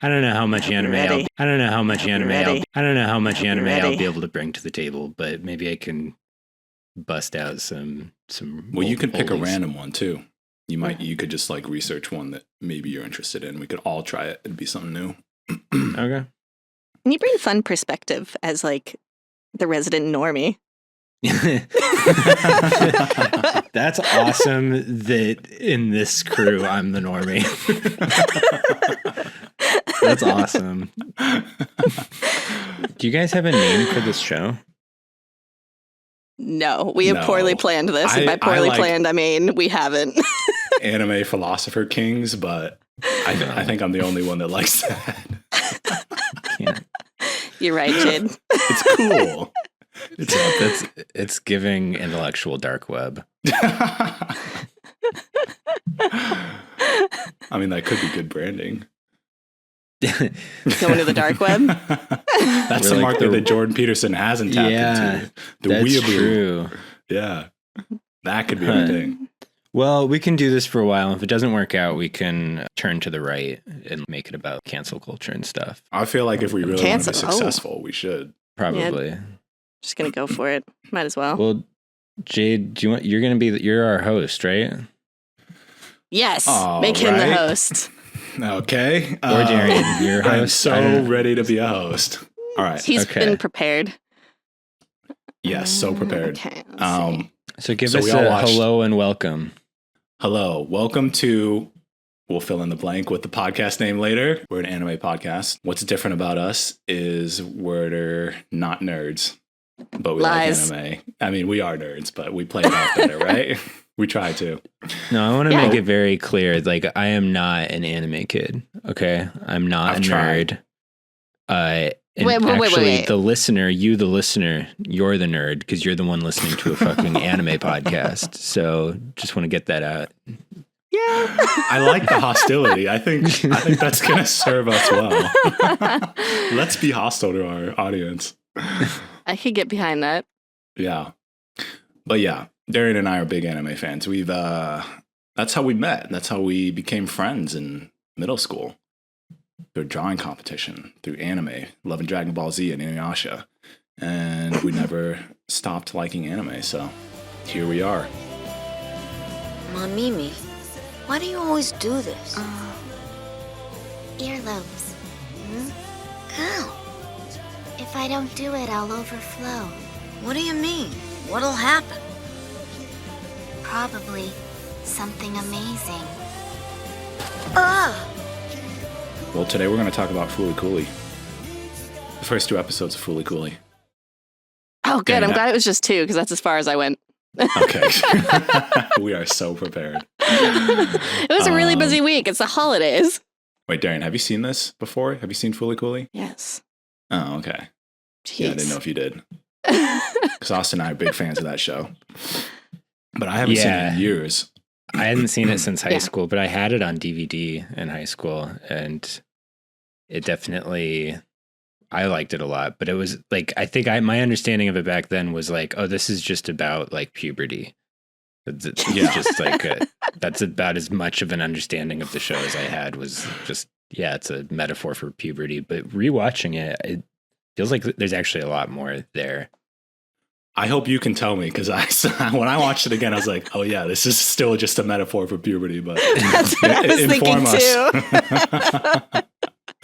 I don't know how much anime I don't know how much anime I don't know how much anime ready. I'll be able to bring to the table, but maybe I can bust out some. Well, you can pick a oldies. random one too. You could just like research one that maybe you're interested in. We could all try it. It'd be something new. Okay. And you bring fun perspective as like the resident normie. That's awesome that in this crew I'm the normie. That's awesome. Do you guys have a name for this show? No, we have poorly planned this. And by poorly planned, I mean we haven't. Anime philosopher kings, but I think I'm the only one that likes that. Yeah. You're right, Jade. It's cool. It's giving intellectual dark web. I mean, that could be good branding. Going to the dark web. That's the market that Jordan Peterson hasn't tapped into. That's true. Yeah, that could be a thing. Well, we can do this for a while. If it doesn't work out, we can turn to the right and make it about cancel culture and stuff. I feel like if we really want to be successful, we should. Probably. Yeah, just gonna go for it. Might as well. Well, Jade, you're our host, right? Yes. Make him the host. Okay. Or Darian, your host. I'm so ready to be a host. All right. He's been prepared. Yes, so prepared. Okay, so give us a hello and welcome. Hello. Welcome to, we'll fill in the blank with the podcast name later. We're an anime podcast. What's different about us is we're not nerds, but we like anime. I mean, we are nerds, but we play it off better, right? We try to. No, I want to make it very clear. Like, I am not an anime kid. Okay, I'm not a nerd. Wait. The listener, you're the nerd because you're the one listening to a fucking anime podcast. So, just want to get that out. Yeah, I like the hostility. I think that's gonna serve us well. Let's be hostile to our audience. I could get behind that. Yeah, but yeah. Darian and I are big anime fans. That's how we met. That's how we became friends in middle school. Through a drawing competition, through anime, loving Dragon Ball Z and Inuyasha. And we never stopped liking anime, so here we are. Mom, Mimi, why do you always do this? Earlobes. How? If I don't do it, I'll overflow. What do you mean? What'll happen? Probably something amazing. Well, today we're going to talk about Fooly Cooly. The first 2 episodes of Fooly Cooly. Oh, good. I'm glad it was just 2 because that's as far as I went. Okay. We are so prepared. It was a really busy week. It's the holidays. Wait, Darian, have you seen this before? Have you seen Fooly Cooly? Yes. Oh, okay. Jeez. Yeah, I didn't know if you did. Because Austin and I are big fans of that show. But I haven't seen it in years. I hadn't seen it since high school, but I had it on DVD in high school, and it definitely, I liked it a lot. But it was like, I think my understanding of it back then was like, oh, this is just about like puberty. It's just like that's about as much of an understanding of the show as I had. Was just it's a metaphor for puberty. But rewatching it, it feels like there's actually a lot more there. I hope you can tell me, because when I watched it again, I was like, oh yeah, this is still just a metaphor for puberty, but that's what I was thinking too.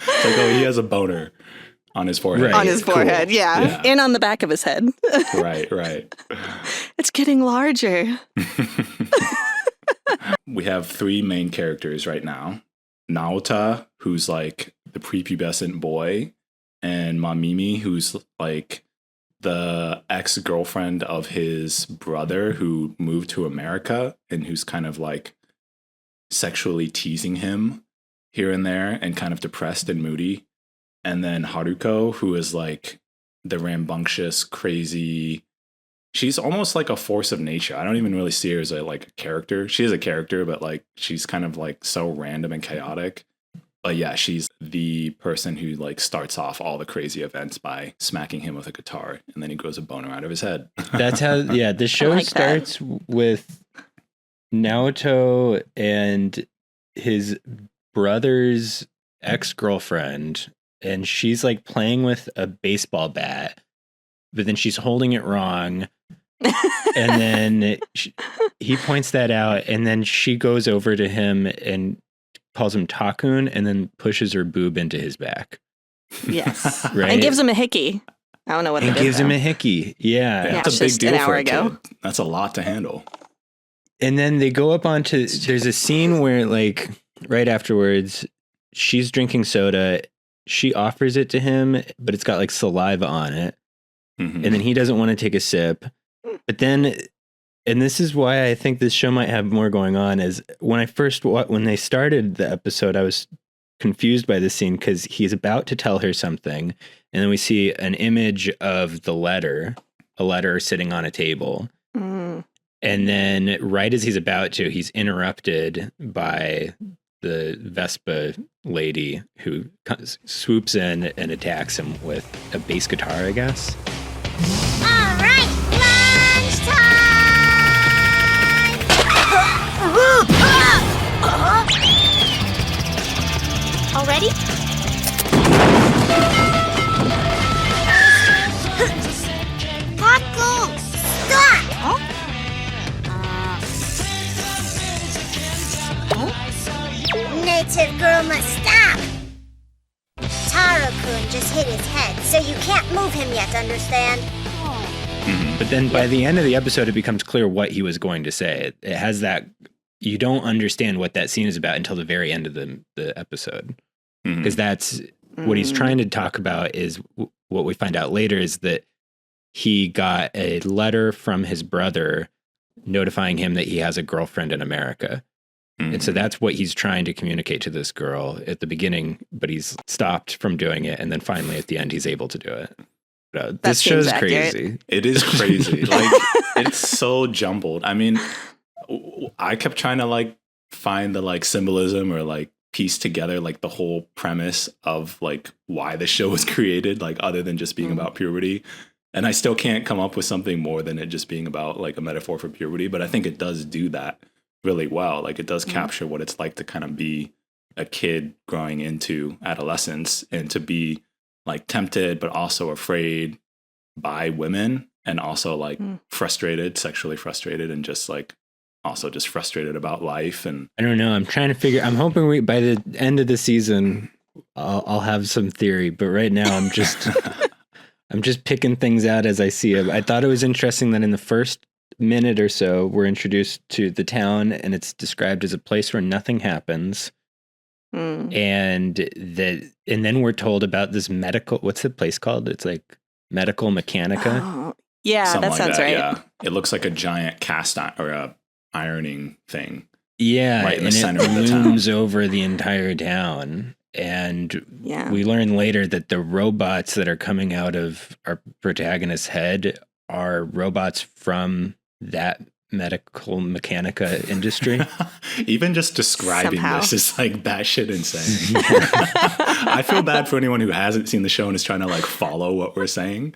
It's like, oh, he has a boner on his forehead. Right. On his forehead, cool. Yeah. And on the back of his head. Right. It's getting larger. We have 3 main characters right now. Naota, who's like the prepubescent boy, and Mamimi, who's like the ex-girlfriend of his brother who moved to America and who's kind of like sexually teasing him here and there and kind of depressed and moody. And then Haruko, who is like the rambunctious, crazy, she's almost like a force of nature. I don't even really see her as a character. She is a character, but like she's kind of like so random and chaotic. But yeah, she's the person who like starts off all the crazy events by smacking him with a guitar, and then he grows a boner out of his head. That's how, the show starts with Naoto and his brothers ex-girlfriend, and she's like playing with a baseball bat, but then she's holding it wrong. And then he points that out, and then she goes over to him and calls him Takun, and then pushes her boob into his back. Yes. Right? And gives him a hickey. I don't know what it gives him a hickey. Yeah. That's a big deal for a kid. That's a lot to handle. And then they go up onto, there's a scene where like right afterwards, she's drinking soda. She offers it to him, but it's got like saliva on it. Mm-hmm. And then he doesn't want to take a sip. But then, and this is why I think this show might have more going on, is when they started the episode, I was confused by this scene because he's about to tell her something. And then we see an image of a letter sitting on a table. Mm. And then right as he's about to, he's interrupted by the Vespa lady who swoops in and attacks him with a bass guitar, I guess. All right, lunchtime! Already? Taco, stop! Native girl must stop. Taro-kun just hit his head, so you can't move him yet, understand? Mm-hmm. But then by the end of the episode, it becomes clear what he was going to say. It has that, you don't understand what that scene is about until the very end of the episode. Because that's what he's trying to talk about, is what we find out later is that he got a letter from his brother notifying him that he has a girlfriend in America. And so that's what he's trying to communicate to this girl at the beginning, but he's stopped from doing it. And then finally at the end, he's able to do it. This show's crazy. It is crazy. Like, it's so jumbled. I mean, I kept trying to like find the like symbolism or like piece together like the whole premise of like why the show was created, like other than just being about puberty. And I still can't come up with something more than it just being about like a metaphor for puberty. But I think it does do that really well. Like it does capture what it's like to kind of be a kid growing into adolescence and to be like tempted, but also afraid by women, and also like frustrated, sexually frustrated, and just like also just frustrated about life. And I don't know. I'm trying to figure, I'm hoping by the end of the season, I'll have some theory, but right now I'm just, I'm just picking things out as I see it. I thought it was interesting that in the first minute or so, we're introduced to the town, and it's described as a place where nothing happens. And then we're told about this medical, what's the place called? It's like Medical Mechanica. Oh, yeah, something that sounds right. Yeah. It looks like a giant cast or a ironing thing. Yeah, right in the and center it of the town. looms over the entire town. And we learn later that the robots that are coming out of our protagonist's head are robots from that Medical Mechanica industry. Even just describing Somehow. this is like batshit insane. I feel bad for anyone who hasn't seen the show and is trying to like follow what we're saying,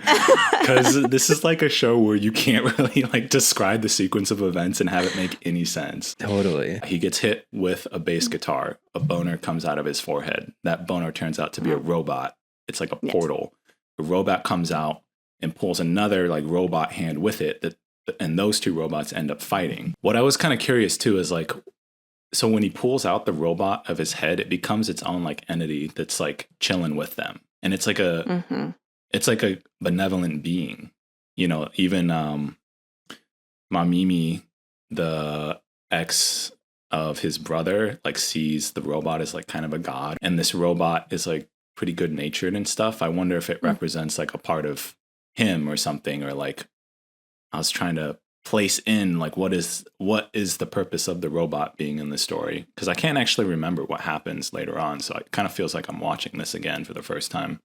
because this is like a show where you can't really like describe the sequence of events and have it make any sense. Totally. He gets hit with a bass guitar. A boner comes out of his forehead. That boner turns out to be a robot. It's like a portal. The robot comes out and pulls another like robot hand with it, and those two robots end up fighting. What I was kind of curious too is like, so when he pulls out the robot of his head, it becomes its own like entity that's like chilling with them. And it's like it's like a benevolent being, you know. Even Mamimi, the ex of his brother, like sees the robot as like kind of a god. And this robot is like pretty good natured and stuff. I wonder if it represents like a part of him or something, or like, I was trying to place in like what is the purpose of the robot being in the story, because I can't actually remember what happens later on, so it kind of feels like I'm watching this again for the first time.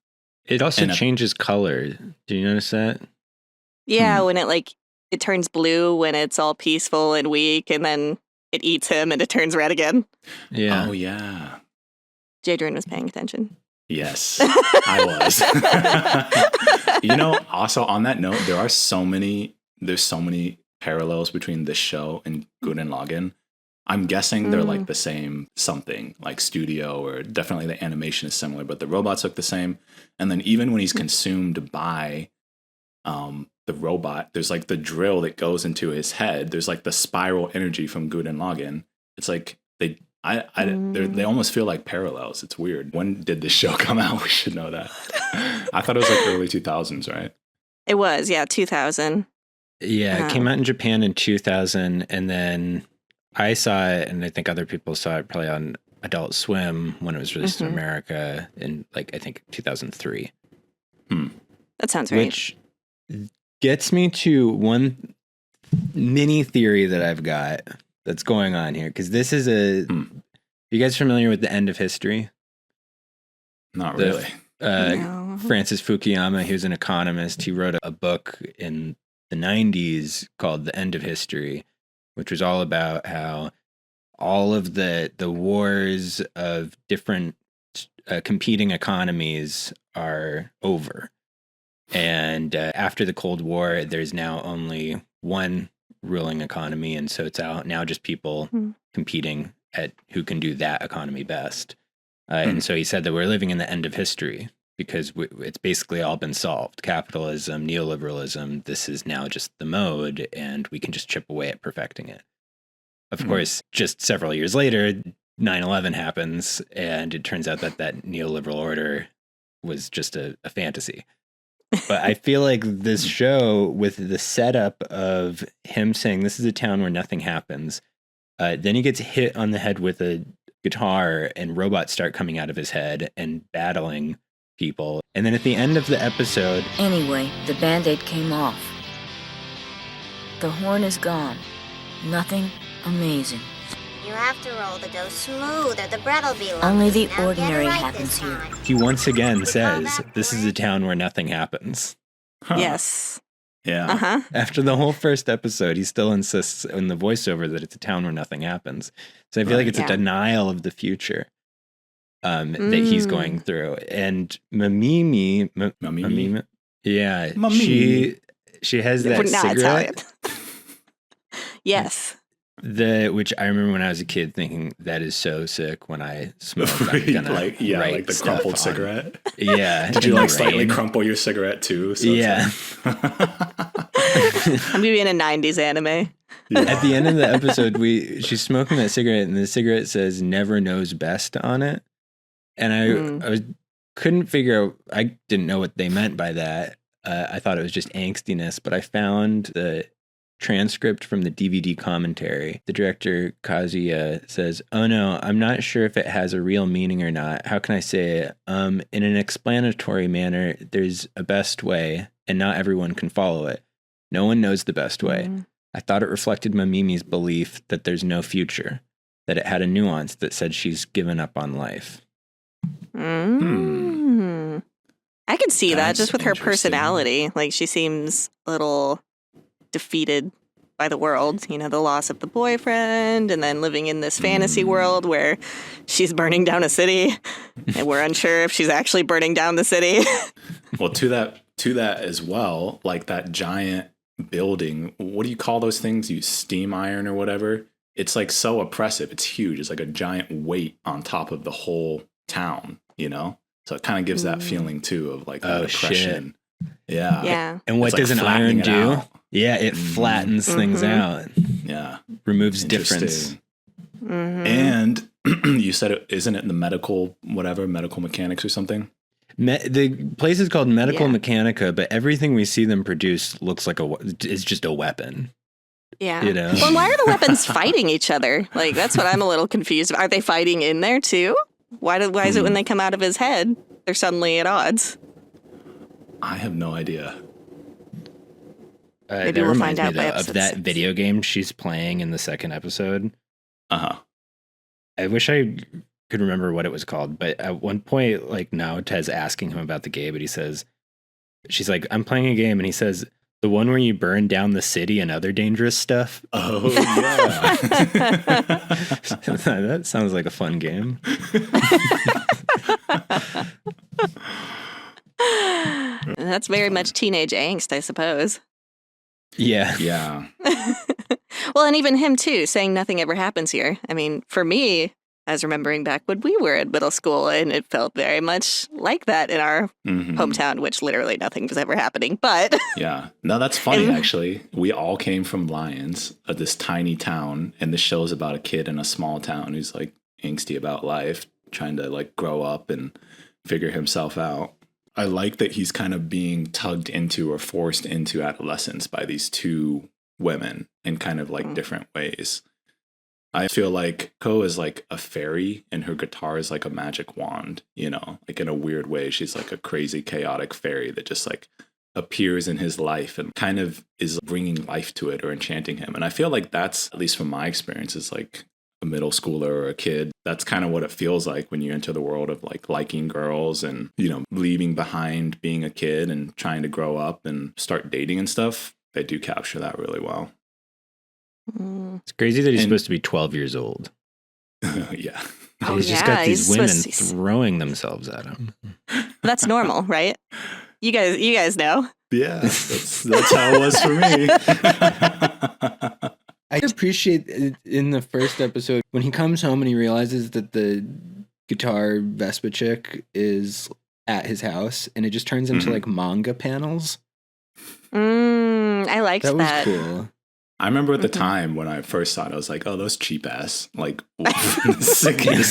It also changes color. Do you notice that? Yeah, when it turns blue when it's all peaceful and weak, and then it eats him and it turns red again. Yeah. Oh yeah. Jadrian was paying attention. Yes, I was. You know, also on that note, there's so many parallels between this show and Gurren Lagann. I'm guessing they're like the same something, like studio, or definitely the animation is similar, but the robots look the same. And then even when he's consumed by the robot, there's like the drill that goes into his head. There's like the spiral energy from Gurren Lagann. It's like they almost feel like parallels. It's weird. When did this show come out? We should know that. I thought it was like early 2000s, right? It was, yeah, 2000. Yeah, it came out in Japan in 2000, and then I saw it, and I think other people saw it probably on Adult Swim when it was released in America in, like, I think 2003. That sounds right. Which gets me to one mini theory that I've got that's going on here, because this is you guys familiar with The End of History? Not really. No. Francis Fukuyama, he was an economist. He wrote a book in the 90s called The End of History, which was all about how all of the wars of different competing economies are over. And after the Cold War, there's now only one ruling economy. And so it's out now just people competing at who can do that economy best. And so he said that we're living in the end of history because it's basically all been solved. Capitalism, neoliberalism, this is now just the mode, and we can just chip away at perfecting it. Of course, just several years later, 9/11 happens, and it turns out that neoliberal order was just a fantasy. But I feel like this show, with the setup of him saying, this is a town where nothing happens, then he gets hit on the head with a guitar and robots start coming out of his head and battling people. And then at the end of the episode... Anyway, the Band-Aid came off. The horn is gone. Nothing amazing. You have to roll the dough smooth or the bread will be lumpy. Only the Now get it ordinary right happens this here. time. He once again says, this is a town where nothing happens. Huh. Yes. Yeah. After the whole first episode, he still insists in the voiceover that it's a town where nothing happens. So I feel like it's a denial of the future that he's going through. And Mamimi, yeah, Mamimi. she has that We're not cigarette. Italian. Yes. Which I remember when I was a kid thinking that is so sick. When I smoke, I'm gonna like the crumpled cigarette. Yeah. Did you like slightly crumple your cigarette too? So yeah. I'm maybe in a 90s anime. At the end of the episode, she's smoking that cigarette, and the cigarette says "Never Knows Best" on it. And I couldn't figure out. I didn't know what they meant by that. I thought it was just angstiness, but I found the transcript from the DVD commentary. The director, Kazuya, says, "Oh no, I'm not sure if it has a real meaning or not. How can I say it? In an explanatory manner, there's a best way, and not everyone can follow it. No one knows the best way. I thought it reflected Mamimi's belief that there's no future, that it had a nuance that said she's given up on life." I could see that That's just with her interesting. personality. Like, she seems a little defeated by the world, you know, the loss of the boyfriend, and then living in this fantasy world where she's burning down a city, and we're unsure if she's actually burning down the city. Well, to that as well, like that giant building, what do you call those things? You steam iron or whatever. It's like so oppressive. It's huge. It's like a giant weight on top of the whole town, you know? So it kind of gives that feeling too of like that oppression. Yeah. Yeah. And what It's like does an flattening iron it do? out. Yeah, it flattens things out. Yeah. Removes difference. And you said isn't it the medical mechanics or something? The place is called Medical Mechanica, but everything we see them produce looks like is just a weapon. Yeah. You know? Well, why are the weapons fighting each other? Like, that's what I'm a little confused about. Are they fighting in there too? Why is it when they come out of his head, they're suddenly at odds? I have no idea. Maybe that we'll reminds find out me, by though, episode of that 6. video game she's playing in the second episode. Uh-huh. I wish I could remember what it was called, but at one point, like, Naota's asking him about the game, and she's like, I'm playing a game, and he says, the one where you burn down the city and other dangerous stuff. Oh, yeah. That sounds like a fun game. That's very much teenage angst, I suppose. Yeah. Yeah. Well, and even him too, saying nothing ever happens here. I mean, for me, I was remembering back when we were in middle school, and it felt very much like that in our hometown, which literally nothing was ever happening. But yeah, no, that's funny. Actually, we all came from Lyons, this tiny town, and this show's about a kid in a small town who's like angsty about life, trying to like grow up and figure himself out. I like that he's kind of being tugged into or forced into adolescence by these two women in kind of like different ways. I feel like Ko is like a fairy and her guitar is like a magic wand, you know, like in a weird way. She's like a crazy, chaotic fairy that just like appears in his life and kind of is bringing life to it or enchanting him. And I feel like that's, at least from my experience, is like a middle schooler or a kid. That's kind of what it feels like when you enter the world of like liking girls and, you know, leaving behind being a kid and trying to grow up and start dating and stuff. They do capture that really well. It's crazy that he's supposed to be 12 years old. Yeah. He's just got these women throwing themselves at him. That's normal, right? You guys know. Yeah, that's how it was for me. I appreciate it in the first episode when he comes home and he realizes that the guitar Vespa chick is at his house, and it just turns into like manga panels. I liked that. That was cool. I remember at the time when I first saw it, I was like, oh, those cheap ass. Like, this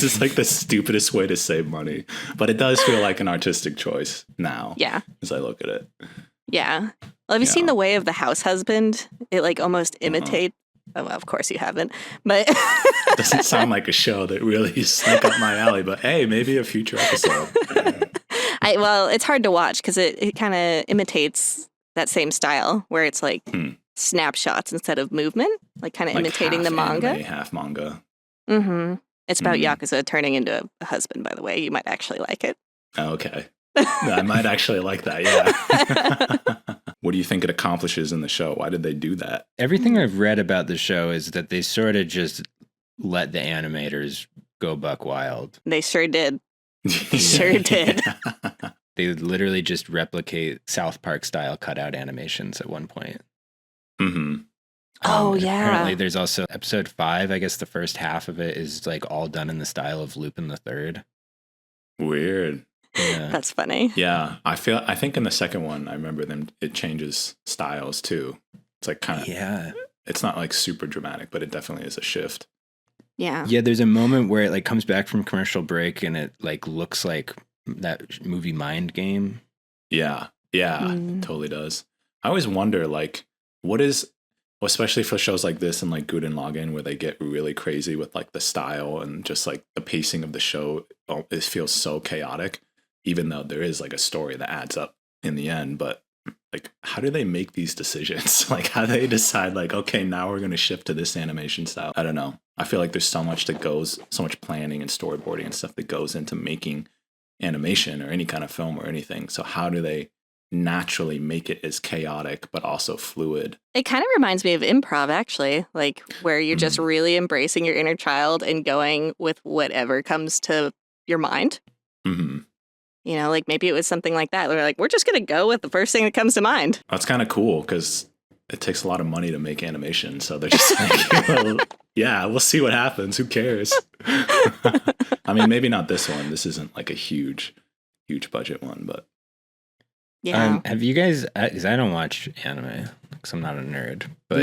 is like the stupidest way to save money. But it does feel like an artistic choice now. Yeah. As I look at it. Yeah. Well, have you seen The Way of the House Husband? It like almost imitates. Oh, well, of course you haven't. But doesn't sound like a show that really snuck up my alley. But hey, maybe a future episode. Well, it's hard to watch because it kind of imitates that same style where it's like snapshots instead of movement, like kind of like imitating the manga. Anime, half manga. It's about Yakuza turning into a husband, by the way. You might actually like it. Oh, okay. I might actually like that, yeah. What do you think it accomplishes in the show? Why did they do that? Everything I've read about the show is that they sort of just let the animators go buck wild. They sure did. They sure did. They literally just replicate South Park style cutout animations at one point. Oh, yeah. Apparently there's also episode 5, I guess the first half of it is like all done in the style of Lupin the Third. Weird. Yeah. That's funny. Yeah. I think in the second one, I remember it changes styles too. It's like kind of, it's not like super dramatic, but it definitely is a shift. Yeah. Yeah. There's a moment where it like comes back from commercial break and it like looks like that movie Mind Game. Yeah. Yeah. It totally does. I always wonder like, what is, especially for shows like this and like Gurren Lagann where they get really crazy with like the style and just like the pacing of the show, it feels so chaotic, even though there is like a story that adds up in the end. But like, how do they make these decisions? Like, how do they decide like, okay, now we're going to shift to this animation style? I don't know. I feel like there's so much planning and storyboarding and stuff that goes into making animation or any kind of film or anything. So how do they naturally make it as chaotic but also fluid? It kind of reminds me of improv, actually, like where you're just really embracing your inner child and going with whatever comes to your mind. You know, like maybe it was something like that. We're like, we're just gonna go with the first thing that comes to mind. That's kind of cool because it takes a lot of money to make animation, so they're just like, well, yeah, we'll see what happens, who cares. I mean, maybe not this one, this isn't like a huge budget one, but yeah. Have you guys, because I don't watch anime because I'm not a nerd, but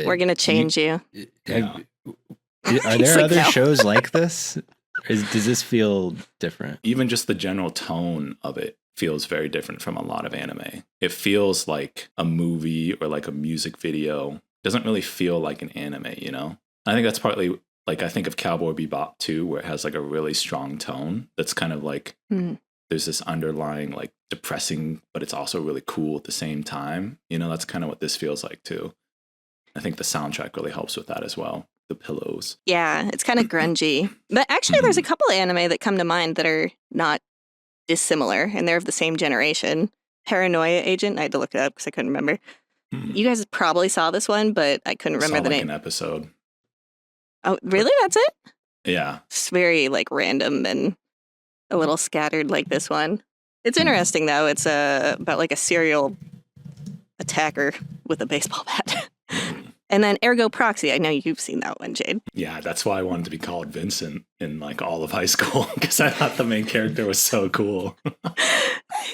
we're gonna change you. Are there other shows like this? Does this feel different? Even just the general tone of it feels very different from a lot of anime. It feels like a movie or like a music video. It doesn't really feel like an anime, you know? I think that's partly like I think of Cowboy Bebop too, where it has like a really strong tone that's kind of like there's this underlying like depressing, but it's also really cool at the same time. You know, that's kind of what this feels like too. I think the soundtrack really helps with that as well. The pillows. Yeah, it's kind of grungy. But actually, there's a couple of anime that come to mind that are not dissimilar, and they're of the same generation. Paranoia Agent, I had to look it up because I couldn't remember. You guys probably saw this one, but I couldn't remember the name. An episode. Oh, really? That's it? Yeah. It's very like random and a little scattered like this one. It's interesting though. It's about like a serial attacker with a baseball bat. And then Ergo Proxy. I know you've seen that one, Jade. Yeah, that's why I wanted to be called Vincent in like all of high school because I thought the main character was so cool.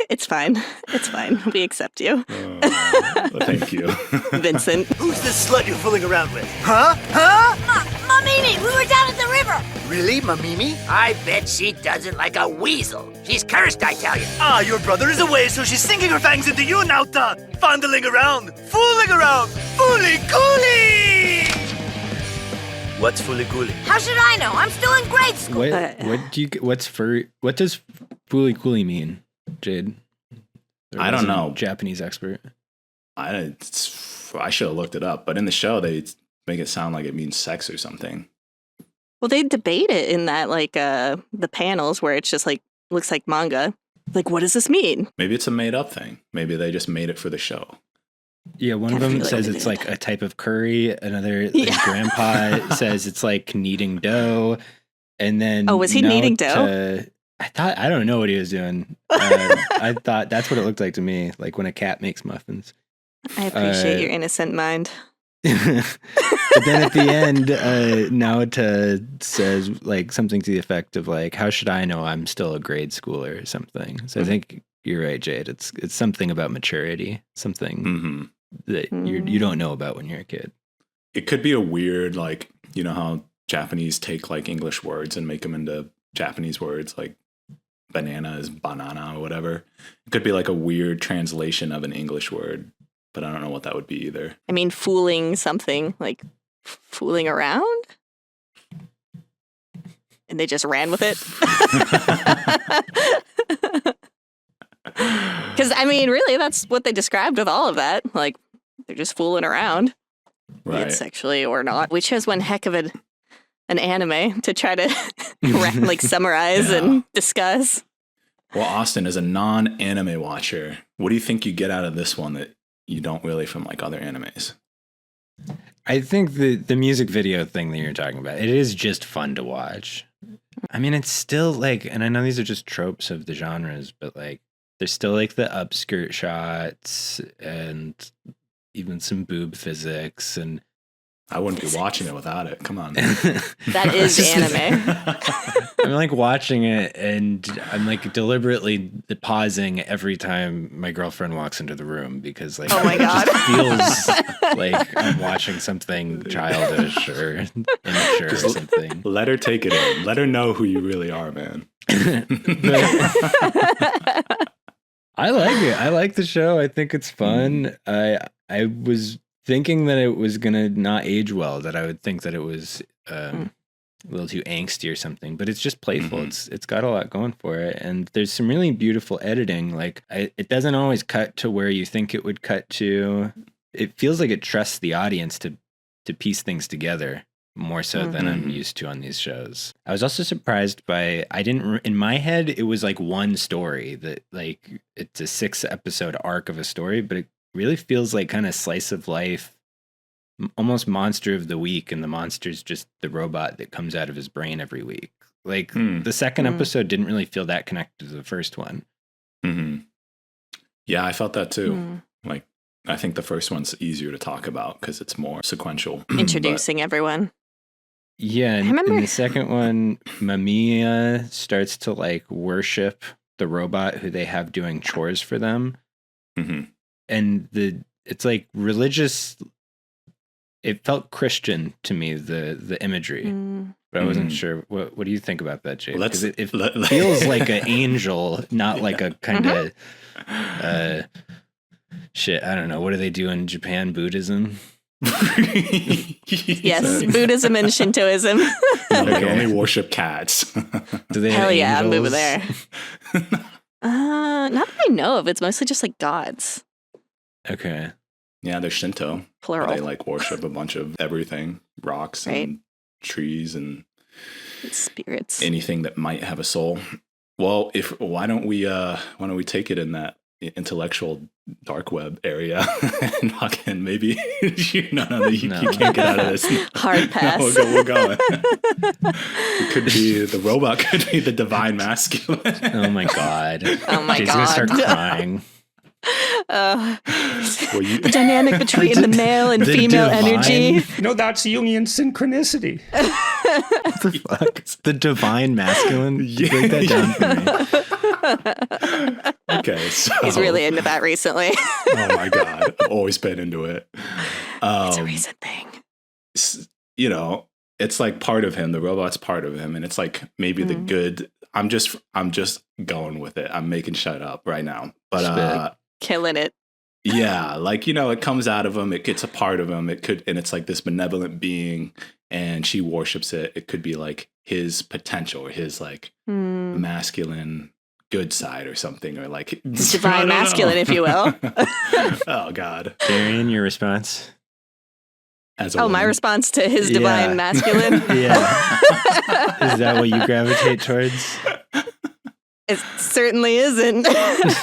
It's fine. It's fine. We accept you. Thank you. Vincent. Who's this slut you're fooling around with? Huh? Huh? Mamimi, we were down at the river. Really, Mamimi? I bet she does it like a weasel. She's cursed, I tell you. Ah, your brother is away, so she's sinking her fangs into you, Nauta. Fondling around, fooling around, fooly-cooly! What's fooly-cooly? How should I know? I'm still in grade school. What does fooly cooly mean, Jade? I don't know. Japanese expert. I should have looked it up, but in the show they make it sound like it means sex or something. Well, they debate it in that, like, the panels where it's just, like, looks like manga. Like, what does this mean? Maybe it's a made-up thing. Maybe they just made it for the show. Yeah, one of them says it's like a type of curry. Another grandpa says it's like kneading dough. And then was he kneading dough? I don't know what he was doing. I thought that's what it looked like to me, like when a cat makes muffins. I appreciate your innocent mind. But then at the end, Naota says like something to the effect of like, "How should I know I'm still a grade schooler?" or something. So I think you're right, Jade. It's something about maturity, something that you don't know about when you're a kid. It could be a weird, like, you know how Japanese take like English words and make them into Japanese words, like banana is banana or whatever. It could be like a weird translation of an English word, but I don't know what that would be either. I mean, fooling something, like fooling around? And they just ran with it? Because, I mean, really, that's what they described with all of that. Like, they're just fooling around, be it sexually or not. We chose one heck of an anime to try to like summarize and discuss. Well, Austin, as a non-anime watcher, what do you think you get out of this one that you don't really from like other animes? I think the music video thing that you're talking about, it is just fun to watch. I mean, it's still like, and I know these are just tropes of the genres, but like, there's still like the upskirt shots and even some boob physics, and I wouldn't be watching it without it. Come on. That is anime. I'm like watching it and I'm like deliberately pausing every time my girlfriend walks into the room because like, oh my God, it just feels like I'm watching something childish or immature or something. Let her take it in. Let her know who you really are, man. I like it. I like the show. I think it's fun. I was thinking that it was gonna not age well, that I would think that it was a little too angsty or something, but it's just playful. It's got a lot going for it, and there's some really beautiful editing. Like it doesn't always cut to where you think it would cut to. It feels like it trusts the audience to piece things together more so than I'm used to on these shows. I was also surprised by, in my head, it was like one story that like, it's a 6-episode arc of a story, but it really feels like kind of slice of life, almost monster of the week. And the monster's just the robot that comes out of his brain every week. Like the second episode didn't really feel that connected to the first one. Yeah, I felt that too. Like, I think the first one's easier to talk about because it's more sequential. Introducing everyone. Yeah, and in the second one, Mamiya starts to like worship the robot who they have doing chores for them. And it's like religious. It felt Christian to me, the imagery, but I wasn't sure. What do you think about that, Jay? Because it feels like an angel, not like a kind of shit. I don't know. What do they do in Japan? Buddhism. Yes, Buddhism and Shintoism. No, they only worship cats. Do they? Hell yeah, I'm over angels? there. Not that I know of. It's mostly just like gods. Okay. Yeah, they're Shinto. Plural. They like worship a bunch of everything, rocks and trees and spirits, anything that might have a soul. Well, why don't we take it in that intellectual dark web area and fucking maybe you can't get out of this. Hard pass. No, we're going. It could be the robot. Could be the divine masculine. Oh my god. Oh my She's god. gonna start crying. The dynamic between the male and female energy. No, that's Jungian synchronicity. What the fuck? The divine masculine? Yeah. Break that down for me. Okay, so He's really into that recently. oh my god, I've always been into it. It's a recent thing. You know, it's like part of him. The robot's part of him, and it's like maybe the good. I'm just going with it. I'm making shut up right now, but killing it. Yeah, like, you know, it comes out of him. It gets a part of him. It could, and it's like this benevolent being, and she worships it. It could be like his potential, or his like masculine good side or something, or like divine masculine, if you will. Oh God, Darian, your response? As a my woman. response to his divine masculine. Yeah. Is that what you gravitate towards? It certainly isn't.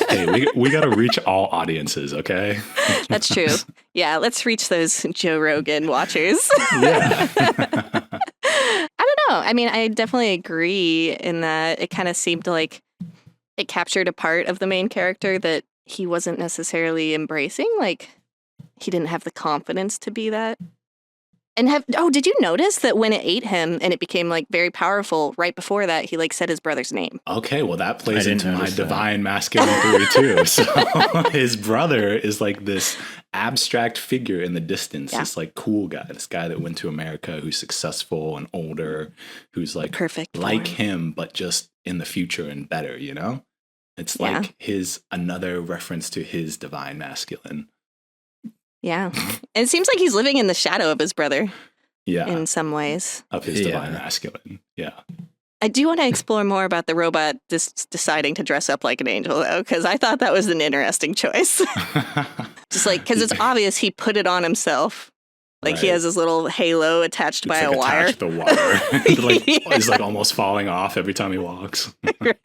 Hey, we got to reach all audiences, okay? That's true. Yeah, let's reach those Joe Rogan watchers. Yeah. I don't know. I mean, I definitely agree in that it kind of seemed like it captured a part of the main character that he wasn't necessarily embracing. Like, he didn't have the confidence to be that. And did you notice that when it ate him and it became like very powerful, right before that, he like said his brother's name? Okay, well, that plays I into didn't my notice that. divine masculine theory too. So his brother is like this abstract figure in the distance, this like cool guy, this guy that went to America, who's successful and older, who's like Perfect like form. him, but just in the future and better, you know? It's Yeah. like another reference to his divine masculine. Yeah. And it seems like he's living in the shadow of his brother Yeah, in some ways. of his divine masculine. Yeah. I do want to explore more about the robot deciding to dress up like an angel, though, because I thought that was an interesting choice. Just like, because it's obvious he put it on himself. Like he Right. has this little halo attached by It's like a wire. attached to the wire. Like, Yeah. he's like almost falling off every time he walks. Right.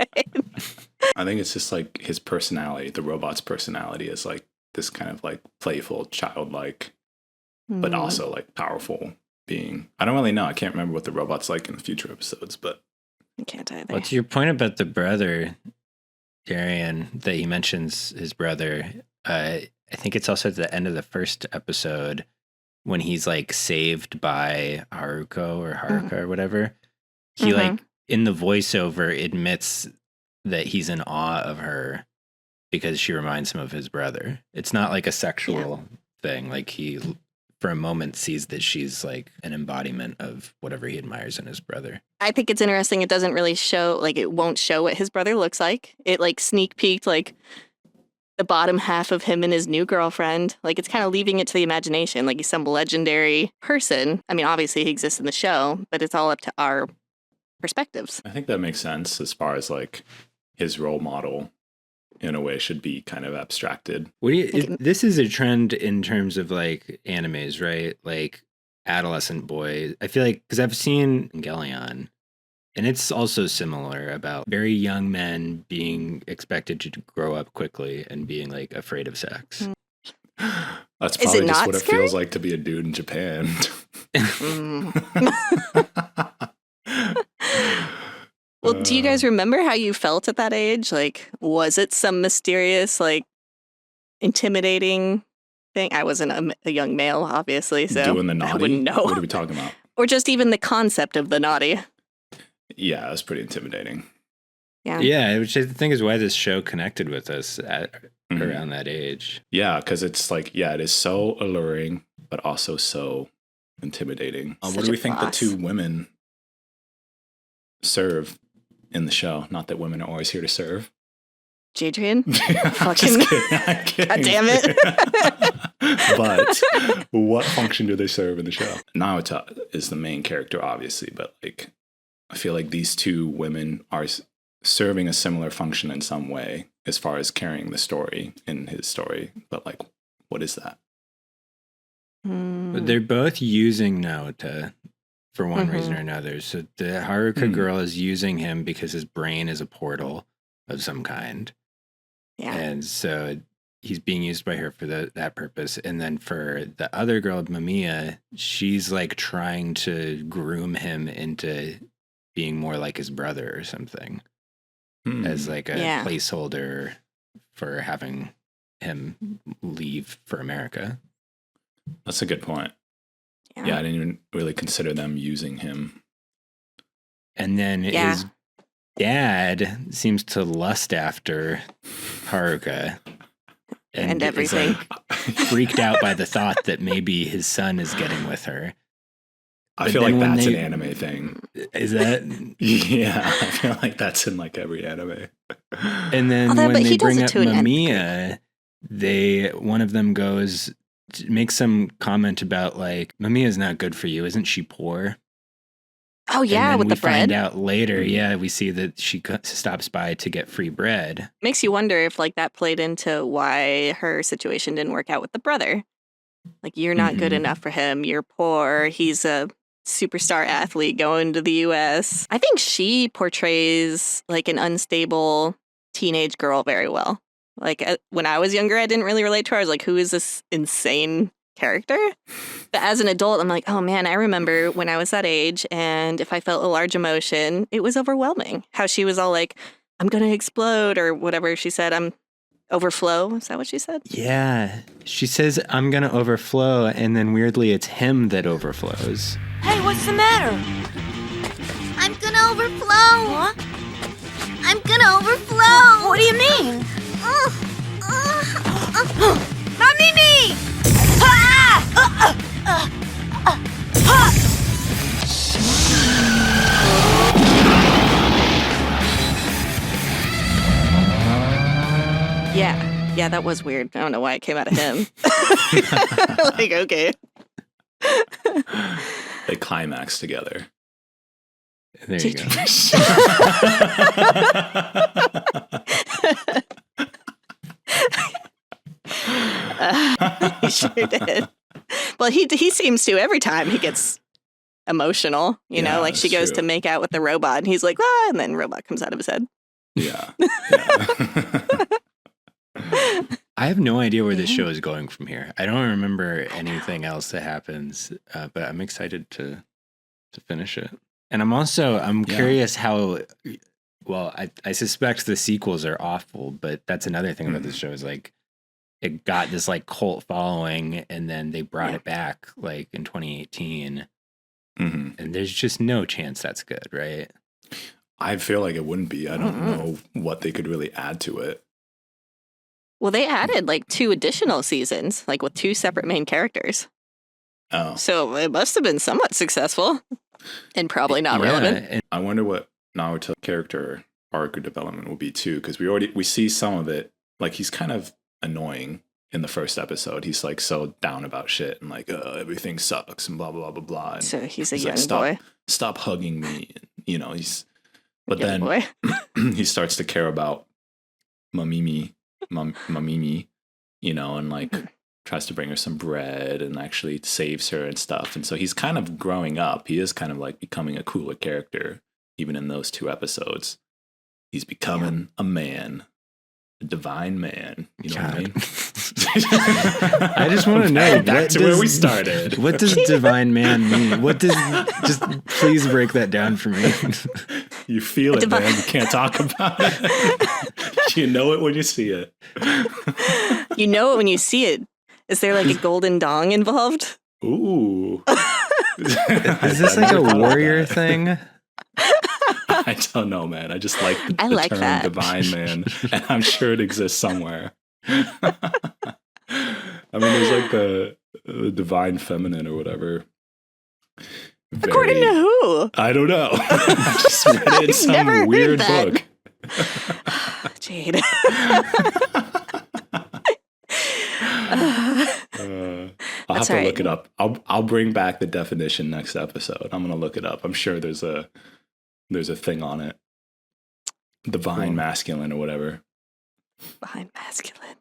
I think it's just like his personality, the robot's personality is like this kind of like playful, childlike, but also like powerful being. I don't really know. I can't remember what the robot's like in the future episodes, but I can't either. What's your point about the brother, Darian, that he mentions his brother? I think it's also at the end of the first episode when he's like saved by Haruka or whatever. He like in the voiceover admits that he's in awe of her because she reminds him of his brother. It's not like a sexual thing. Like he, for a moment, sees that she's like an embodiment of whatever he admires in his brother. I think it's interesting. It doesn't really show, like, it won't show what his brother looks like. It like sneak peeked like the bottom half of him and his new girlfriend. Like, it's kind of leaving it to the imagination. Like, he's some legendary person. I mean, obviously he exists in the show, but it's all up to our perspectives. I think that makes sense as far as like his role model in a way should be kind of abstracted. What do you, this is a trend in terms of like animes, right? Like adolescent boys. I feel like, because I've seen Evangelion, and it's also similar about very young men being expected to grow up quickly and being like afraid of sex. That's Is it probably just not what it scary? feels like to be a dude in Japan. Well, do you guys remember how you felt at that age? Like, was it some mysterious, like, intimidating thing? I wasn't a young male, obviously, so Doing the naughty? I wouldn't know. What are we talking about? Or just even the concept of the naughty. Yeah, it was pretty intimidating. Yeah. Which I think is why this show connected with us at Mhm. around that age. Yeah, because it's like, yeah, it is so alluring, but also so intimidating. What Such do a we think the boss. two women serve in the show? Not that women are always here to serve. Jadrian? I'm Fucking- just kidding. I'm kidding. God damn it. But what function do they serve in the show? Naota is the main character, obviously, but like I feel like these two women are serving a similar function in some way as far as carrying the story in his story. But like, what is that? But they're both using Naota for one reason or another. So the Haruka girl is using him because his brain is a portal of some kind. Yeah. And so he's being used by her for that purpose. And then for the other girl, Mamiya, she's like trying to groom him into being more like his brother or something as like a Yeah. placeholder for having him leave for America. That's a good point. Yeah, I didn't even really consider them using him. And then his dad seems to lust after Haruka. And everything. Freaked out by the thought that maybe his son is getting with her. I feel like that's an anime thing. Is that? Yeah, I feel like that's in like every anime. And then when they bring up Mamiya, one of them goes, makes some comment about like, Mamiya's not good for you. Isn't she poor? Oh, yeah, with the bread. We find out later, we see that she stops by to get free bread. Makes you wonder if like that played into why her situation didn't work out with the brother. Like, you're not good enough for him. You're poor. He's a superstar athlete going to the U.S. I think she portrays like an unstable teenage girl very well. Like, when I was younger, I didn't really relate to her. I was like, who is this insane character? But as an adult, I'm like, oh man, I remember when I was that age, and if I felt a large emotion, it was overwhelming. How she was all like, I'm gonna explode, or whatever she said. I'm overflow. Is that what she said? Yeah. She says, I'm gonna overflow, and then weirdly it's him that overflows. Hey, what's the matter? I'm gonna overflow. What? I'm gonna overflow. What do you mean? Mamimi! Yeah, that was weird. I don't know why it came out of him. Like, okay. They climax together. There you go. He sure did. Well, he seems to every time he gets emotional. You know, like she goes to make out with the robot, and he's like, ah, and then robot comes out of his head. Yeah. I have no idea where this show is going from here. I don't remember anything else that happens, but I'm excited to finish it. And I'm curious how. Well, I suspect the sequels are awful, but that's another thing about this show is like it got this like cult following, and then they brought it back like in 2018, and there's just no chance that's good, right? I feel like it wouldn't be. I don't know what they could really add to it. Well, they added like 2 additional seasons, like with 2 separate main characters. Oh, so it must have been somewhat successful, and probably not relevant. And I wonder what Naruto character arc or development will be too, because we see some of it. Like he's kind of annoying in the first episode. He's like so down about shit and like everything sucks and blah blah blah blah. And so he's a young like, boy. Stop hugging me. You know he's. But young then boy. he starts to care about Mamimi, you know, and like tries to bring her some bread and actually saves her and stuff. And so he's kind of growing up. He is kind of like becoming a cooler character, even in those 2 episodes. He's becoming a man, a divine man. You know what I mean? I just want to know back to where we started. What does divine man mean? What does just please break that down for me? You feel it, man. You can't talk about it. You know it when you see it. You know it when you see it. Is there like a golden dong involved? Ooh. Is this like a warrior thing? I don't know, man. I just like the term that. divine man, and I'm sure it exists somewhere. I mean, there's like the divine feminine or whatever. According to who? I don't know. I just read it in some weird book. Jade. I'll have to look it up. I'll bring back the definition next episode. I'm gonna look it up. I'm sure there's a thing on it. Divine masculine or whatever. Divine masculine.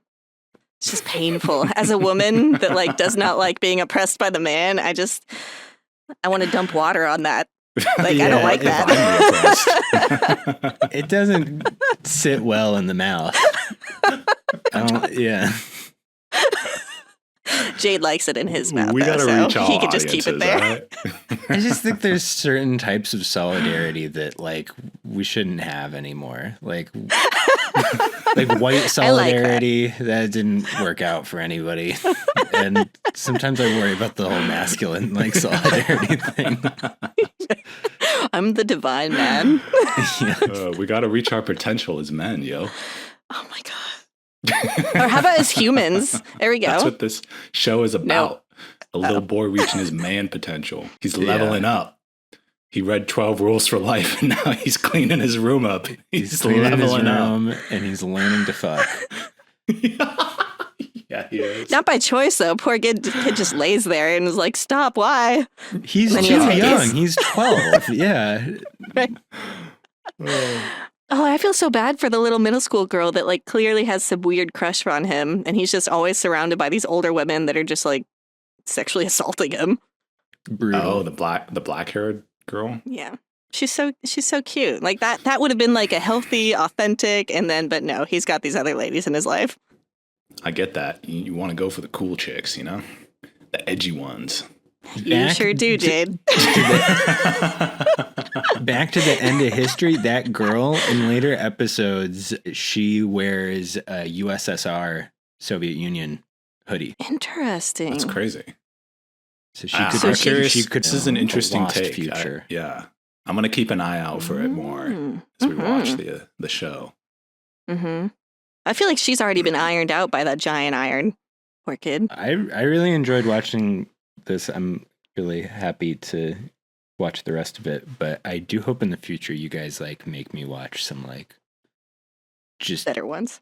It's just painful. As a woman that like does not like being oppressed by the man, I want to dump water on that. Like I don't like that. It doesn't sit well in the mouth. Yeah. Jade likes it in his mouth. We gotta reach all he could just keep it there. right? I just think there's certain types of solidarity that like we shouldn't have anymore. Like Like white I like solidarity, that didn't work out for anybody. And sometimes I worry about the whole masculine like solidarity thing. I'm the divine man. We got to reach our potential as men, yo. Oh my god. Or how about as humans? There we go. That's what this show is about. No. A little boy reaching his man potential. He's leveling up. He read 12 Rules for Life, and now he's cleaning his room up. He's cleaning his leveling room, up. and he's learning to fuck. Yeah, he is. Not by choice, though. Poor kid just lays there and is like, stop, why? He's And too then he has young. He's 12. Yeah. Right. Oh, I feel so bad for the little middle school girl that like clearly has some weird crush on him, and he's just always surrounded by these older women that are just like sexually assaulting him. Brutal. Oh, the black haired girl. Yeah. She's so cute. Like that would have been like a healthy, authentic, and then but no, he's got these other ladies in his life. I get that. You want to go for the cool chicks, you know? The edgy ones. You sure do, Jade. Back to the end of history, that girl in later episodes, she wears a USSR Soviet Union hoodie. Interesting. That's crazy. So she I'm could curious. she could This is an a interesting lost take. future. Yeah. I'm going to keep an eye out for it more as we watch the show. Mm-hmm. I feel like she's already been ironed out by that giant iron. Poor kid. I really enjoyed watching this. I'm really happy to watch the rest of it, but I do hope in the future you guys like make me watch some like just Better ones.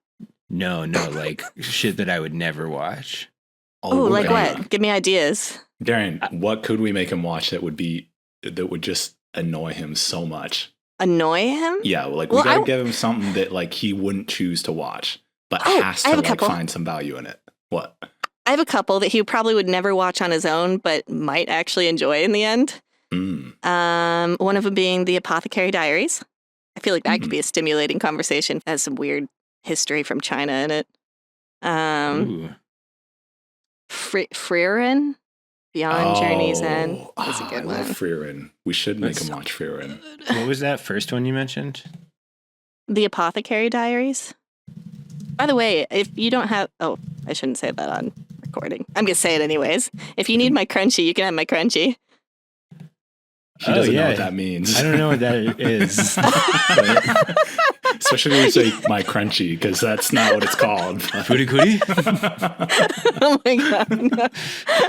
no like shit that I would never watch. Oh, we're like gonna- what? Give me ideas. Darren, what could we make him watch that would just annoy him so much? Annoy him? Yeah, like Well, we gotta I- give him something that like he wouldn't choose to watch, but Oh, has I to have a like couple. find some value in it. What? I have a couple that he probably would never watch on his own, but might actually enjoy in the end. One of them being the Apothecary Diaries. I feel like that could be a stimulating conversation. It has some weird history from China in it. Ooh. Wherein, Beyond Journey's End. That's a I good love one. Wherein. We should make That's him watch Wherein. What was that first one you mentioned? The Apothecary Diaries. By the way, if you don't have... Oh, I shouldn't say that on recording. I'm going to say it anyways. If you need my crunchy, you can have my crunchy. He doesn't know what that means. I don't know what that is. Especially when you say my crunchy, because that's not what it's called. Footy cootie? Oh my god. No.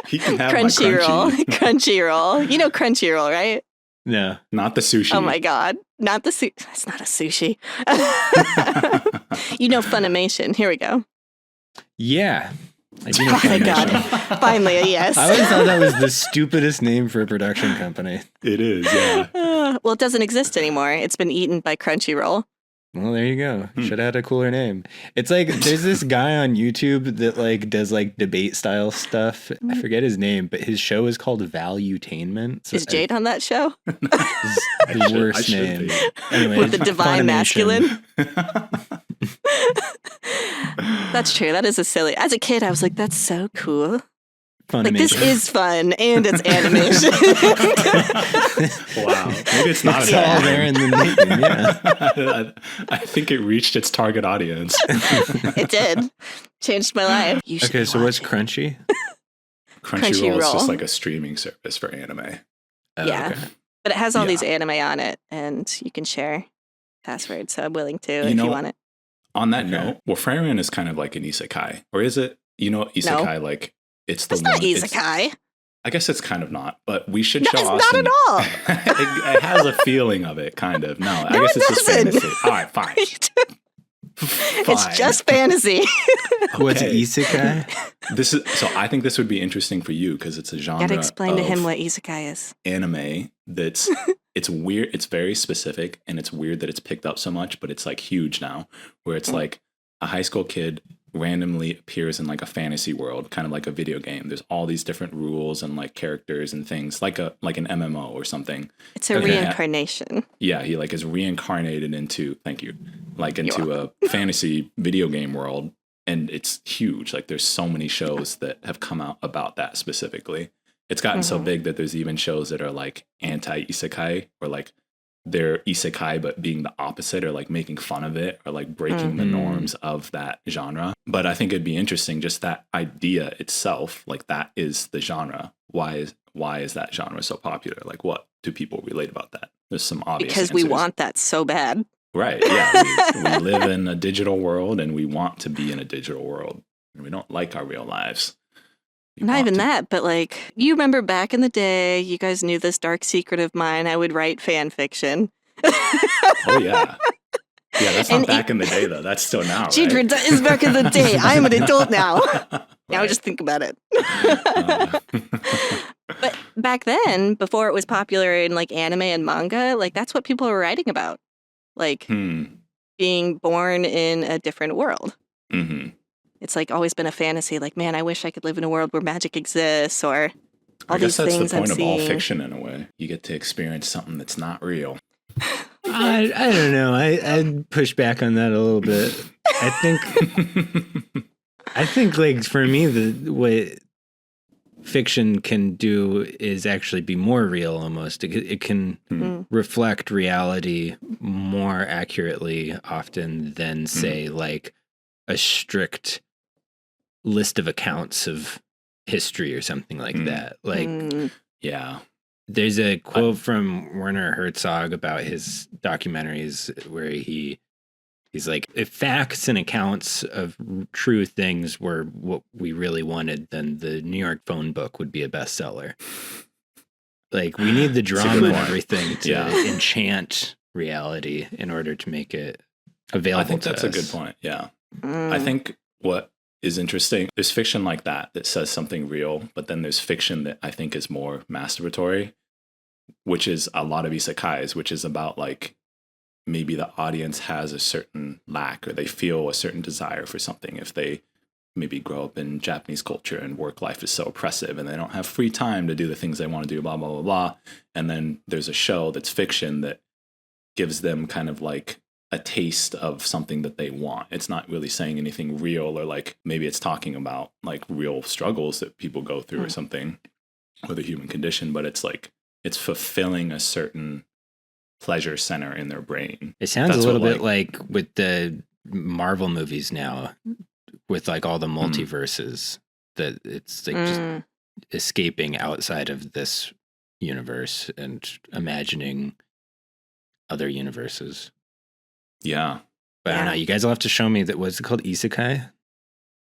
He can have Crunchyroll. my crunchy. Crunchyroll. You know Crunchyroll, right? No. Not the sushi. Oh my god. Not the sushi. That's not a sushi. You know Funimation. Here we go. Yeah. I do know Oh my god. Funimation. Finally a yes. I always thought that was the stupidest name for a production company. It is, yeah. Well, it doesn't exist anymore. It's been eaten by Crunchyroll. Well, there you go. Should have had a cooler name. It's like there's this guy on YouTube that like does like debate style stuff. I forget his name, but his show is called Valuetainment. So Is Jade on that show? it's the I worst should name. be. Anyway, With the divine Funimation. masculine? That's true. That is a silly. As a kid, I was like, that's so cool. Like, this Funimation. is fun, and it's animation. Wow. Maybe it's not It's a all there in the name. Yeah. I think it reached its target audience. It did. Changed my life. You should Okay, so what's watch Crunchy? Crunchyroll is Crunchyroll. just like a streaming service for anime. Oh, Yeah. okay. But it has all Yeah. these anime on it, and you can share passwords, so I'm willing to You if know- you want it. On that Okay. note, well, Wherein is kind of like an isekai. Or is it? You know, isekai, like, it's the It's one. not isekai. I guess it's kind of not, but we should No, show it's Austin. not at all. it has a feeling of it, kind of. No, I No, guess it it's just doesn't. fantasy. All right, fine. It's Fine. just fantasy. What's Okay. isekai? This is so. I think this would be interesting for you because it's a genre. Gotta explain to him of what isekai is. anime that's it's weird. It's very specific, and it's weird that it's picked up so much. But it's like huge now, where it's like a high school kid randomly appears in like a fantasy world, kind of like a video game. There's all these different rules and like characters and things, like an MMO or something. It's a Okay. reincarnation. Yeah, he like is reincarnated into like into You're a fantasy video game world, and it's huge. Like there's so many shows that have come out about that specifically. It's gotten so Mhm. big that there's even shows that are like anti isekai or like they're isekai, but being the opposite or like making fun of it or like breaking the norms of that genre. But I think it'd be interesting, just that idea itself, like that is the genre. Why is that genre so popular? Like, what do people relate about that? There's some obvious Because answers. we want that so bad. Right. Yeah. We live in a digital world and we want to be in a digital world. And we don't like our real lives. Not even that, but like, you remember back in the day, you guys knew this dark secret of mine. I would write fan fiction. Oh, yeah. Yeah, that's not back in the day, though. That's still now, Gee, right? that is back in the day. I am an adult now. Now Right. just think about it. But back then, before it was popular in like anime and manga, like that's what people were writing about. Like being born in a different world. Mm-hmm. It's like always been a fantasy. Like, man, I wish I could live in a world where magic exists, or all I guess these that's things the point I'm of all seeing. fiction in a way. You get to experience something that's not real. I don't know. I'd push back on that a little bit. I think like for me, what fiction can do is actually be more real almost. It can reflect reality more accurately often than say like a strict list of accounts of history or something like that. Like Yeah. there's a quote from Werner Herzog about his documentaries where he's like, if facts and accounts of true things were what we really wanted, then the New York phone book would be a bestseller. Like, we need the drama and everything to enchant reality in order to make it available. I think to that's us. a good point. Yeah. I think what is interesting, there's fiction like that says something real, but then there's fiction that I think is more masturbatory, which is a lot of isekais, which is about like maybe the audience has a certain lack or they feel a certain desire for something if they maybe grow up in Japanese culture and work life is so oppressive and they don't have free time to do the things they want to do, blah, blah, blah, blah. And then there's a show that's fiction that gives them kind of like a taste of something that they want. It's not really saying anything real, or like maybe it's talking about like real struggles that people go through or something with the human condition, but it's like it's fulfilling a certain pleasure center in their brain. It sounds a little bit like with the Marvel movies now, with like all the multiverses, that it's like just escaping outside of this universe and imagining other universes. Yeah. But I don't know. You guys will have to show me that. What's it called? Isekai?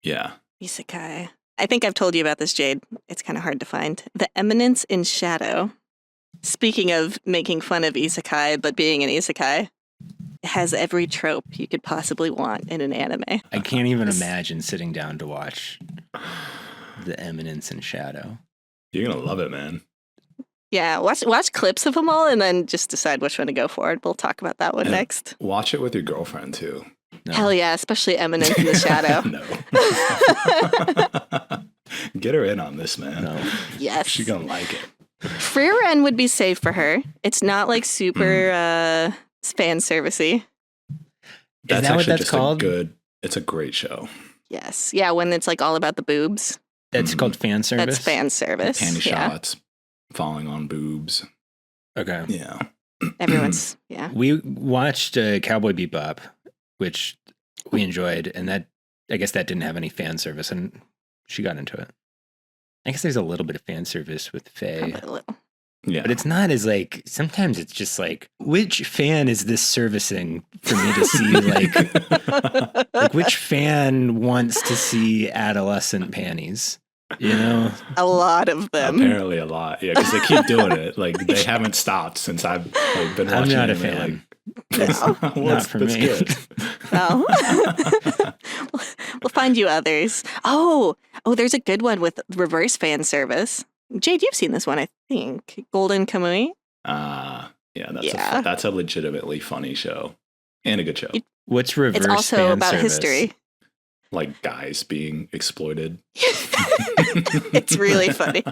Yeah. Isekai. I think I've told you about this, Jade. It's kind of hard to find. The Eminence in Shadow. Speaking of making fun of isekai, but being an isekai, it has every trope you could possibly want in an anime. I can't even imagine sitting down to watch The Eminence in Shadow. You're going to love it, man. Yeah, watch clips of them all and then just decide which one to go for. We'll talk about that one next. Watch it with your girlfriend, too. No. Hell yeah, especially Eminence in the Shadow. No. Get her in on this, man. No. Yes. She's going to like it. Wherein would be safe for her. It's not like super fan servicey. That's that what actually that's just called? It's a great show. Yes. Yeah, when it's like all about the boobs. That's called fan service? That's fan service. Panty yeah. shots, falling on boobs. Okay. Yeah. Everyone's, yeah. We watched Cowboy Bebop, which we enjoyed, and that I guess that didn't have any fan service, and she got into it. I guess there's a little bit of fan service with Faye. Probably a little. Yeah. But it's not as like, sometimes it's just like, which fan is this servicing for me to see? Like which fan wants to see adolescent panties? You know? A lot of them. Apparently a lot. Yeah, because they keep doing it. Like they haven't stopped since I've been watching. I'm not a anime, fan. Well, Not for that's me. good. Well, we'll find you others. Oh, there's a good one with reverse fan service. Jade, you've seen this one, I think. Golden Kamuy. Yeah, that's a legitimately funny show and a good show. What's reverse It's also fan about service? history. Like guys being exploited. It's really funny.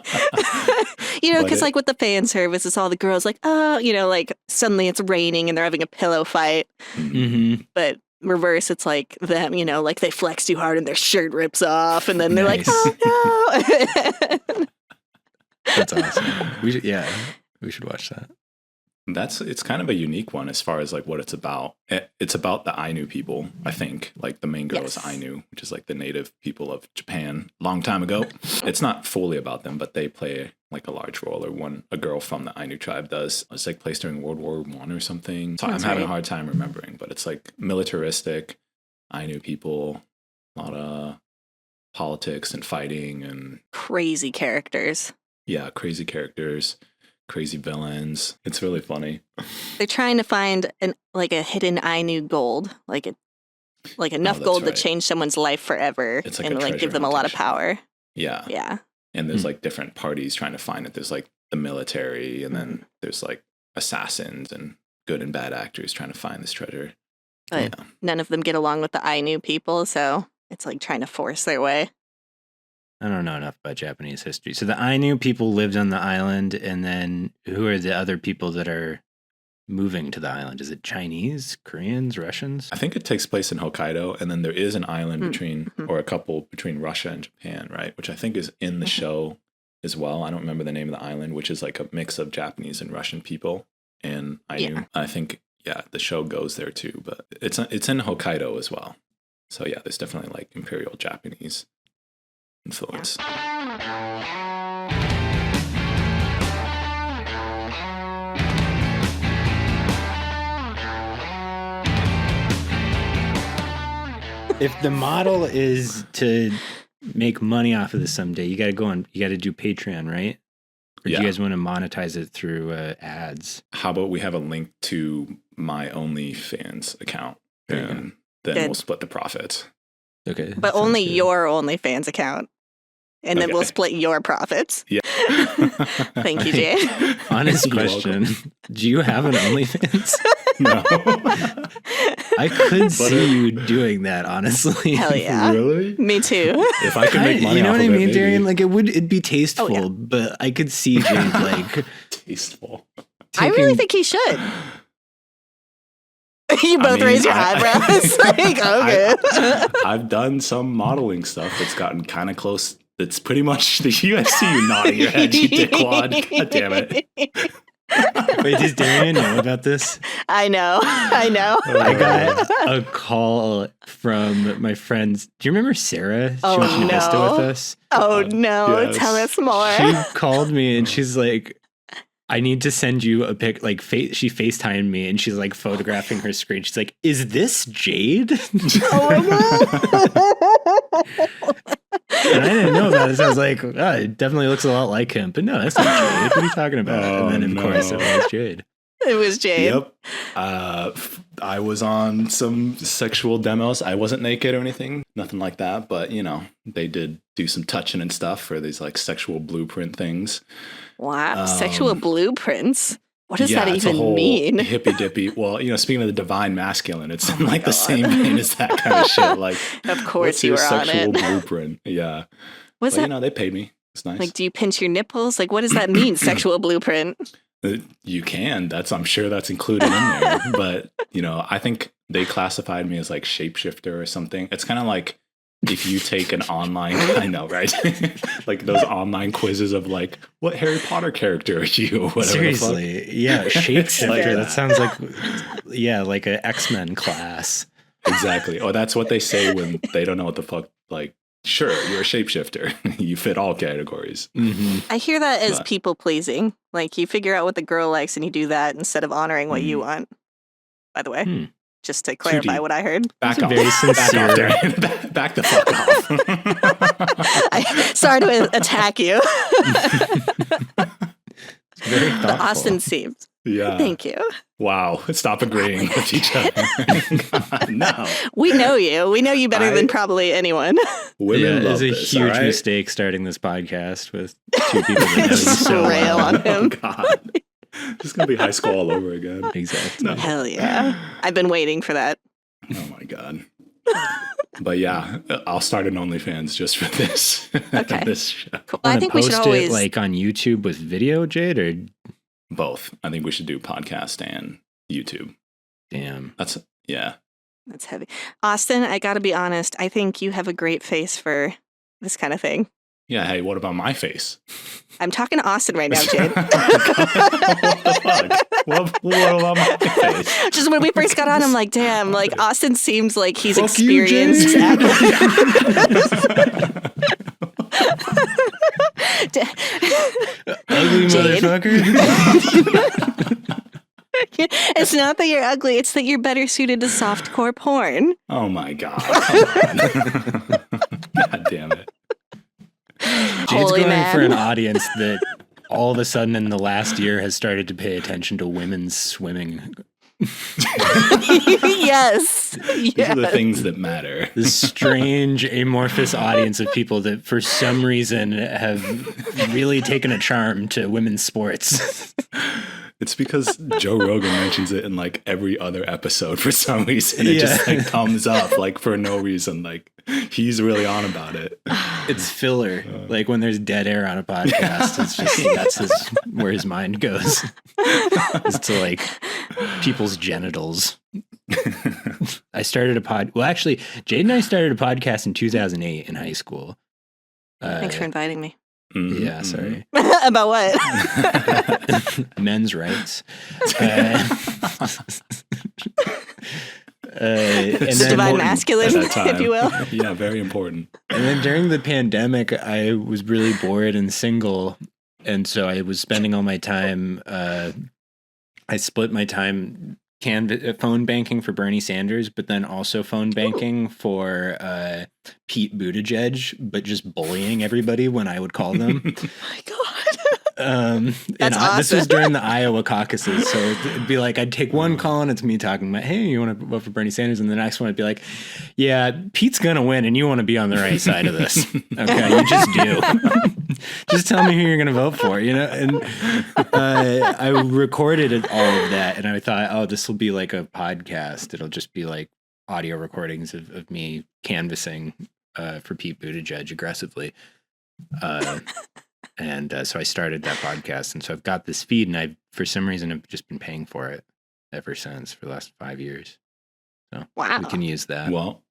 Because like with the fan service, it's all the girls like, like suddenly it's raining and they're having a pillow fight. Mm-hmm. But reverse, it's like them, like they flex too hard and their shirt rips off and then they're like, Nice. oh no. That's awesome. We should watch that. It's kind of a unique one as far as like what it's about. It's about the Ainu people, I think. Like the main girl is Ainu, which is like the native people of Japan long time ago. It's not fully about them, but they play like a large role, or a girl from the Ainu tribe does. It's like placed during World War I or something. So I'm having a hard time remembering, but it's like militaristic Ainu people, a lot of politics and fighting and crazy characters. Yeah, crazy characters. Crazy villains. It's really funny. They're trying to find a hidden Ainu gold, like enough gold to change someone's life forever, it's like and like give them a lot of power. Yeah, yeah. And there's like different parties trying to find it. There's like the military, and then there's like assassins and good and bad actors trying to find this treasure. But none of them get along with the Ainu people, so it's like trying to force their way. I don't know enough about Japanese history. So the Ainu people lived on the island, and then who are the other people that are moving to the island? Is it Chinese, Koreans, Russians? I think it takes place in Hokkaido, and then there is an island between, or a couple between Russia and Japan, right? Which I think is in the show as well. I don't remember the name of the island, which is like a mix of Japanese and Russian people and Ainu. Yeah. I think, the show goes there too, but it's in Hokkaido as well. So yeah, there's definitely like Imperial Japanese influence. If the model is to make money off of this someday, you got to do Patreon, right? Or do you guys want to monetize it through ads? How about we have a link to my OnlyFans account, and then we'll split the profits. Okay. But only your OnlyFans account. And then we'll split your profits. Yeah. Thank you, Jay. Honest question. Do you have an OnlyFans? No. I could see you doing that, honestly. Hell yeah. Really? Me too. If I could make money you know off what I of mean, it, Darian? Like it'd be tasteful, but I could see Jade like tasteful. I really think he should. You both raise your eyebrows. Like, okay. I've done some modeling stuff that's gotten kind of close. It's pretty much the USC you nodding your head, you dickwad. God damn it. Wait, does Darian know about this? I know. I got a call from my friends. Do you remember Sarah? She went to Vista with us. Oh, no. Yes. Tell us more. She called me and she's like, I need to send you a pic. Like, she FaceTimed me and she's like photographing her screen. She's like, is this Jade? Oh, no. And I didn't know about this. I was like, it definitely looks a lot like him. But no, that's not Jade. What are you talking about? And then, of course, it was Jade. It was Jade. Yep. I was on some sexual demos. I wasn't naked or anything. Nothing like that. But, they did do some touching and stuff for these like sexual blueprint things. Wow. Sexual blueprints? What does that even mean? Hippy dippy. Well, speaking of the divine masculine, it's in like the same vein as that kind of shit. Like, of course you were on it. Sexual blueprint. Yeah. What's that? They paid me. It's nice. Like, do you pinch your nipples? Like, what does that mean? Sexual blueprint? You can. I'm sure that's included in there. But, I think they classified me as like shapeshifter or something. It's kind of like if you take an online, I know, right? Like those online quizzes of like, what Harry Potter character are you? Or whatever. Seriously. Yeah. Shapeshifter. Like that sounds like, like an X-Men class. Exactly. Oh, that's what they say when they don't know what the fuck, like, sure, you're a shapeshifter. You fit all categories. Mm-hmm. I hear that as people pleasing. Like you figure out what the girl likes and you do that instead of honoring what you want. By the way, just to clarify what I heard. Back off. Very sincere. Back the fuck off. Sorry to attack you. Very thoughtful. But Austin seems. Yeah. Thank you. Wow. Stop agreeing with each other. God, no. We know you. We know you better than probably anyone. Women love it was a this, huge right? mistake starting this podcast with two people that know you so rail well. on him. Oh, God. This is going to be high school all over again. Exactly. No. Hell yeah. I've been waiting for that. Oh, my God. But yeah, I'll start an OnlyFans just for this. Okay. This show. Cool. I think we should always it like on YouTube with video, Jade, or Both. I think we should do podcast and YouTube. damn. That's heavy. Austin, I gotta be honest, I think you have a great face for this kind of thing. Yeah, hey, what about my face? I'm talking to Austin right now, Jade. What the fuck? What about my face? Just when we first got on, I'm like, damn, like Austin seems like he's Fuck you, experienced. Jade. Ugly Jade. motherfucker. It's not that you're ugly, it's that you're better suited to softcore porn. Oh my God. Come on. God damn it. Jade's Holy going man. for an audience that all of a sudden in the last year has started to pay attention to women's swimming. Yes. These are the things that matter. This strange amorphous audience of people that for some reason have really taken a charm to women's sports. It's because Joe Rogan mentions it in like every other episode for some reason. It just like comes up like for no reason. Like he's really on about it. It's filler. Like when there's dead air on a podcast, it's just where his mind goes. Is to like people's genitals. I started well actually, Jade and I started a podcast in 2008 in high school. Thanks for inviting me. Mm-hmm, Yeah, sorry. About what? Men's rights. The divine masculine, if you will. Yeah, very important. And then during the pandemic, I was really bored and single. And so I was spending all my time, I split my time phone banking for Bernie Sanders, but then also phone banking for Pete Buttigieg, but just bullying everybody when I would call them. Oh my God. That's awesome. This was during the Iowa caucuses, so it'd be like I'd take one call and it's me talking about, hey, you want to vote for Bernie Sanders, and the next one I'd be like, yeah, Pete's gonna win, and you want to be on the right side of this. Okay, you just do. Just tell me who you're gonna vote for, you know. And I recorded all of that, and I thought, oh, this will be like a podcast. It'll just be like audio recordings of me canvassing for Pete Buttigieg aggressively. And so I started that podcast, and so I've got this feed, and I, for some reason, have just been paying for it ever since for the last 5 years. So Wow. we can use that. Well,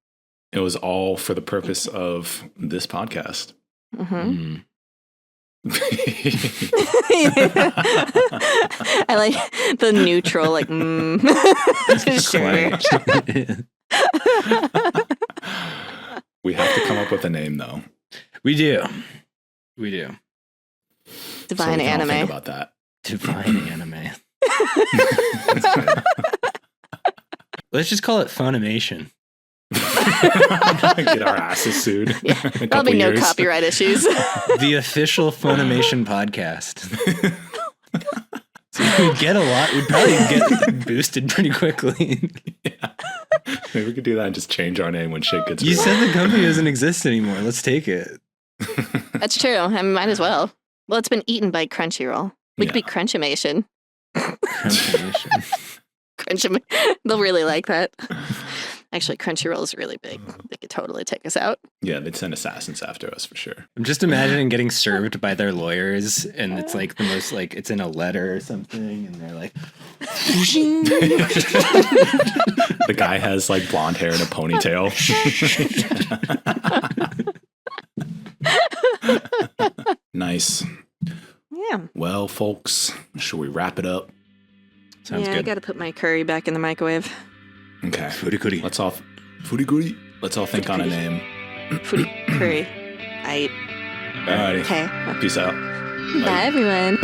it was all for the purpose of this podcast. Mm-hmm. Mm. I like the neutral, like, sure. We have to come up with a name, though. We do. We do. Divine so we can all anime. think about that. Divine anime. Let's just call it Funimation. Get our asses sued. Yeah, in a there'll couple be no years. copyright issues. The official Funimation podcast. So we'd get a lot. We'd probably get boosted pretty quickly. Yeah. Maybe we could do that and just change our name when shit gets You real. said the company doesn't exist anymore. Let's take it. That's true. I might as well. Well, it's been eaten by Crunchyroll. We could be Yeah. Crunchimation. Funimation. They'll really like that. Actually, Crunchyroll is really big. They could totally take us out. Yeah, they'd send assassins after us for sure. I'm just imagining getting served by their lawyers, and it's like the most like it's in a letter or something, and they're like, The guy has like blonde hair and a ponytail. Nice. Yeah. Well, folks, should we wrap it up? sounds I good. got to put my curry back in the microwave. Okay. Furikuri. Let's all Furikuri. Let's all think on a name. Food curry. Alrighty. Okay. Peace out. Bye, everyone.